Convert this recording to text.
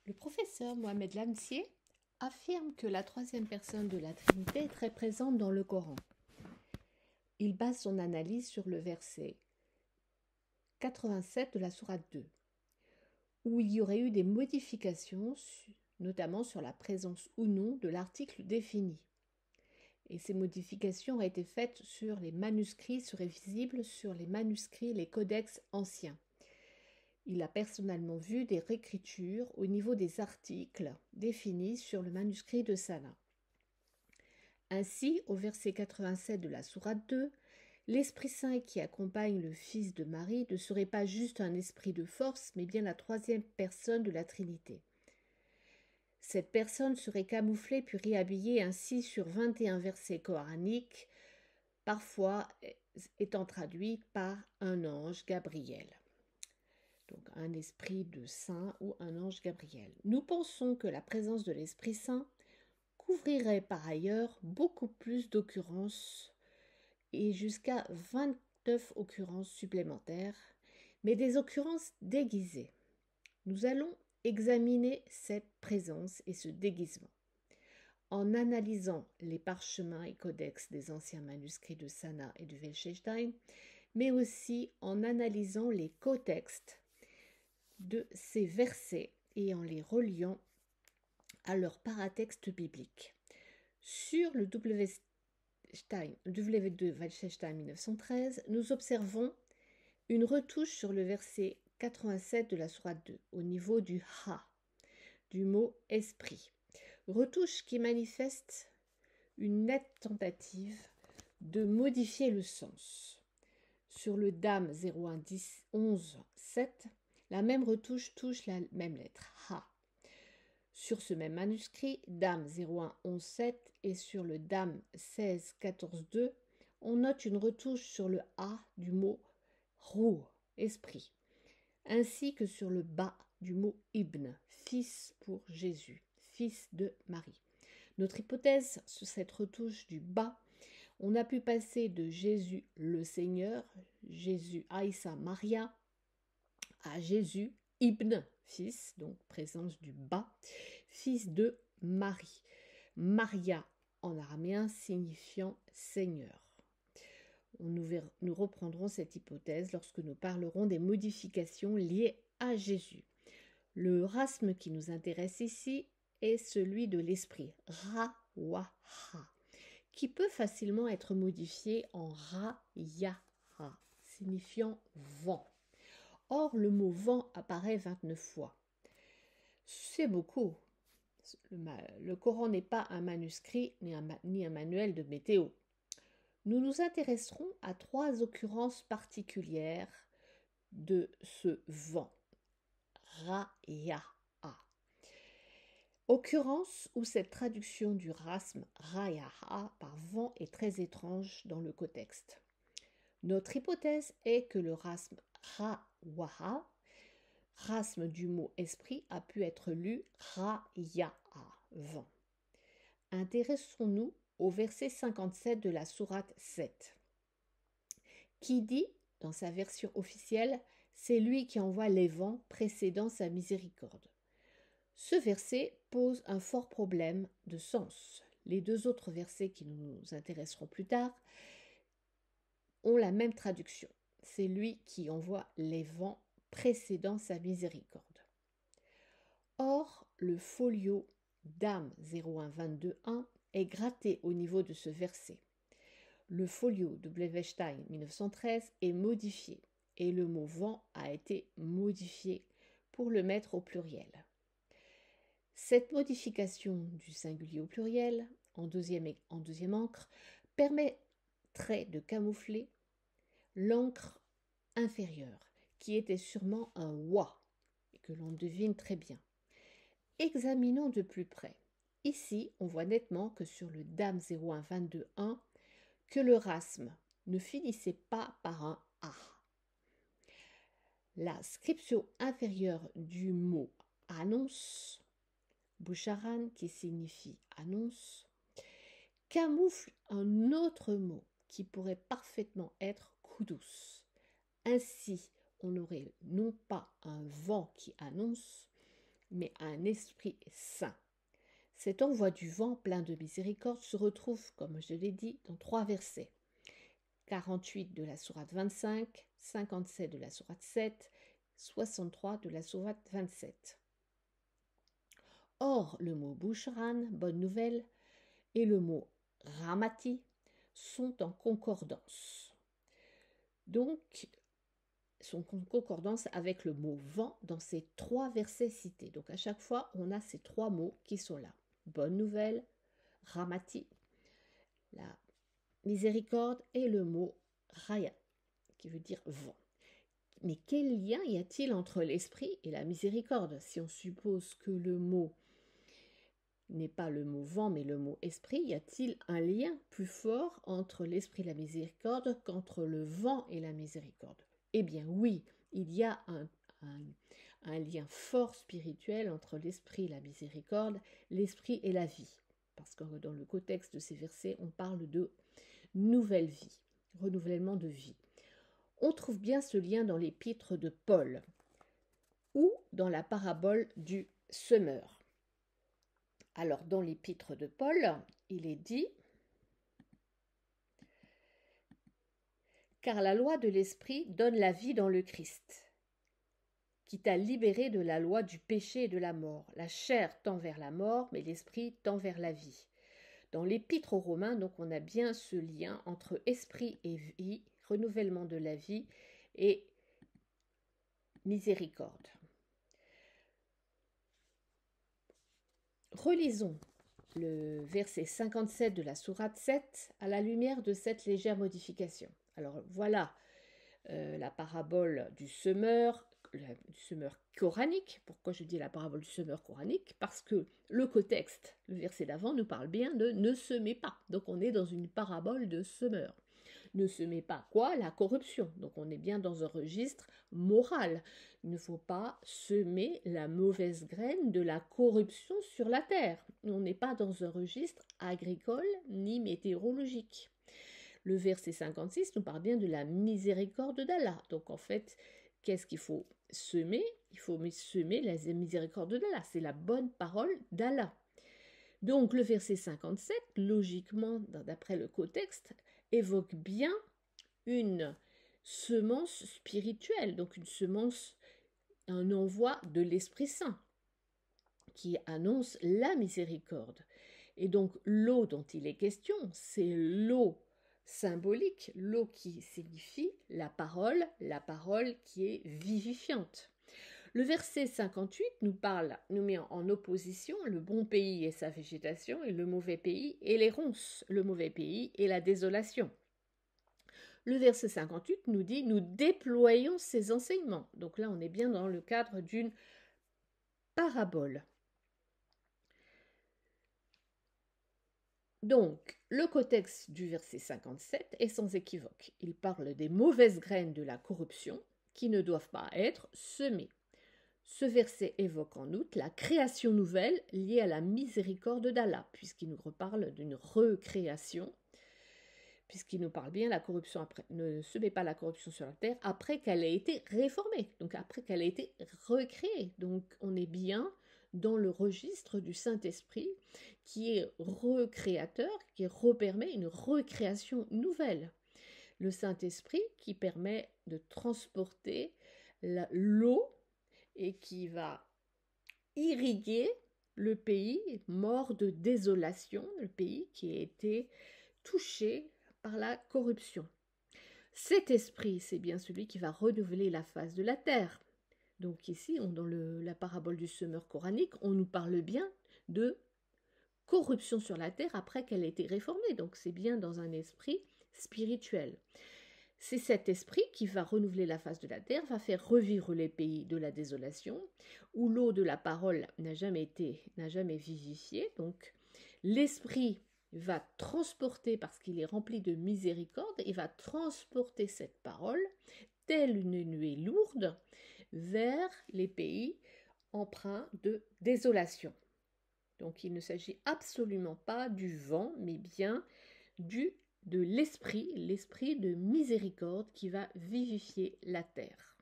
Le professeur Mohamed Lamsier affirme que la troisième personne de la Trinité est très présente dans le Coran. Il base son analyse sur le verset 87 de la sourate 2, où il y aurait eu des modifications, notamment sur la présence ou non de l'article défini. Et ces modifications auraient été faites sur les manuscrits, seraient visibles sur les manuscrits, les codex anciens. Il a personnellement vu des réécritures au niveau des articles définis sur le manuscrit de Sana. Ainsi, au verset 87 de la sourate 2, l'Esprit Saint qui accompagne le Fils de Marie ne serait pas juste un esprit de force, mais bien la troisième personne de la Trinité. Cette personne serait camouflée puis réhabillée ainsi sur 21 versets coraniques, parfois étant traduits par un ange Gabriel. Donc un esprit de saint ou un ange Gabriel. Nous pensons que la présence de l'Esprit Saint couvrirait par ailleurs beaucoup plus d'occurrences et jusqu'à 29 occurrences supplémentaires, mais des occurrences déguisées. Nous allons examiner cette présence et ce déguisement en analysant les parchemins et codex des anciens manuscrits de Sana et de Welschestein, mais aussi en analysant les cotextes de ces versets et en les reliant à leur paratexte biblique. Sur le W2 Welschestein 1913, nous observons une retouche sur le verset 87 de la sourate 2 au niveau du Ha, du mot esprit. Retouche qui manifeste une nette tentative de modifier le sens. Sur le Dam 01 10 11 7, la même retouche touche la même lettre, Ha. Sur ce même manuscrit, Dam 01 11 7 et sur le Dam 16 14 2, on note une retouche sur le A du mot Ruh, esprit, ainsi que sur le Ba du mot Ibn, fils pour Jésus, fils de Marie. Notre hypothèse sur cette retouche du Ba, on a pu passer de Jésus le Seigneur, Jésus Aïssa Maria, à Jésus Ibn, fils, donc présence du Ba, fils de Marie. Maria en araméen signifiant Seigneur. Nous reprendrons cette hypothèse lorsque nous parlerons des modifications liées à Jésus. Le rasme qui nous intéresse ici est celui de l'esprit, Ra-wa-ha, qui peut facilement être modifié en Ra-ya-ha, signifiant vent. Or, le mot vent apparaît 29 fois. C'est beaucoup. Le Coran n'est pas un manuscrit ni un manuel de météo. Nous nous intéresserons à 3 occurrences particulières de ce vent, Ra-ya-ha. Occurrence où cette traduction du rasme Ra-ya-ha par vent est très étrange dans le contexte. Notre hypothèse est que le rasme Ra-wa-ha, rasme du mot esprit, a pu être lu Ra-ya-ha, vent. Intéressons-nous au verset 57 de la sourate 7, qui dit, dans sa version officielle, c'est lui qui envoie les vents précédant sa miséricorde. Ce verset pose un fort problème de sens. Les 2 autres versets qui nous intéresseront plus tard ont la même traduction. C'est lui qui envoie les vents précédant sa miséricorde. Or, le folio Dam 0122.1 est gratté au niveau de ce verset. Le folio de Welschestein 1913 est modifié et le mot vent a été modifié pour le mettre au pluriel. Cette modification du singulier au pluriel en deuxième encre permettrait de camoufler l'encre inférieure qui était sûrement un wa et que l'on devine très bien. Examinons de plus près. Ici, on voit nettement que sur le Dam 0122.1 que le rasme ne finissait pas par un A. La scription inférieure du mot annonce, Boucharan qui signifie annonce, camoufle un autre mot qui pourrait parfaitement être Kudus. Ainsi, on aurait non pas un vent qui annonce, mais un esprit saint. Cet envoi du vent plein de miséricorde se retrouve, comme je l'ai dit, dans 3 versets. 48 de la sourate 25, 57 de la sourate 7, 63 de la sourate 27. Or, le mot Bushran, bonne nouvelle, et le mot Ramati sont en concordance. Donc, sont en concordance avec le mot vent dans ces 3 versets cités. Donc, à chaque fois, on a ces 3 mots qui sont là. Bonne nouvelle, Ramati, la miséricorde, et le mot Raya, qui veut dire vent. Mais quel lien y a-t-il entre l'esprit et la miséricorde? Si on suppose que le mot n'est pas le mot vent, mais le mot esprit, y a-t-il un lien plus fort entre l'esprit et la miséricorde qu'entre le vent et la miséricorde? Eh bien oui, il y a un lien fort spirituel entre l'esprit et la miséricorde, l'esprit et la vie. Parce que dans le contexte de ces versets, on parle de nouvelle vie, renouvellement de vie. On trouve bien ce lien dans l'épître de Paul ou dans la parabole du semeur. Alors, dans l'épître de Paul, il est dit « Car la loi de l'esprit donne la vie dans le Christ, qui t'a libéré de la loi du péché et de la mort. La chair tend vers la mort, mais l'esprit tend vers la vie. » Dans l'épître aux Romains, donc, on a bien ce lien entre esprit et vie, renouvellement de la vie et miséricorde. Relisons le verset 57 de la sourate 7 à la lumière de cette légère modification. Alors voilà la parabole du semeur coranique. Pourquoi je dis la parabole du semeur coranique? Parce que le contexte, le verset d'avant, nous parle bien de ne semez pas. Donc on est dans une parabole de semeur. Ne semez pas quoi? La corruption. Donc on est bien dans un registre moral. Il ne faut pas semer la mauvaise graine de la corruption sur la terre. On n'est pas dans un registre agricole ni météorologique. Le verset 56 nous parle bien de la miséricorde d'Allah. Donc en fait, qu'est-ce qu'il faut semer? Il faut semer la miséricorde d'Allah. C'est la bonne parole d'Allah. Donc le verset 57, logiquement, d'après le contexte, évoque bien une semence spirituelle, donc une semence, un envoi de l'Esprit Saint qui annonce la miséricorde. Et donc l'eau dont il est question, c'est l'eau symbolique, l'eau qui signifie la parole qui est vivifiante. Le verset 58 nous met en opposition le bon pays et sa végétation et le mauvais pays et les ronces, le mauvais pays et la désolation. Le verset 58 nous dit « Nous déployons ces enseignements ». Donc là, on est bien dans le cadre d'une parabole. Donc, le contexte du verset 57 est sans équivoque. Il parle des mauvaises graines de la corruption qui ne doivent pas être semées. Ce verset évoque en outre la création nouvelle liée à la miséricorde d'Allah, puisqu'il nous reparle d'une recréation, puisqu'il nous parle bien la corruption après, ne semez pas la corruption sur la terre après qu'elle ait été réformée, donc après qu'elle ait été recréée. Donc on est bien dans le registre du Saint-Esprit qui est recréateur, qui permet une recréation nouvelle. Le Saint-Esprit qui permet de transporter l'eau et qui va irriguer le pays mort de désolation, le pays qui a été touché par la corruption. Cet esprit, c'est bien celui qui va renouveler la face de la terre. Donc ici, dans la parabole du semeur coranique, on nous parle bien de corruption sur la terre après qu'elle ait été réformée. Donc c'est bien dans un esprit spirituel. C'est cet esprit qui va renouveler la face de la terre, va faire revivre les pays de la désolation, où l'eau de la parole n'a jamais vivifié. Donc l'esprit va transporter, parce qu'il est rempli de miséricorde, il va transporter cette parole, telle une nuée lourde, vers les pays empreints de désolation. Donc il ne s'agit absolument pas du vent, mais bien de l'esprit de miséricorde qui va vivifier la terre.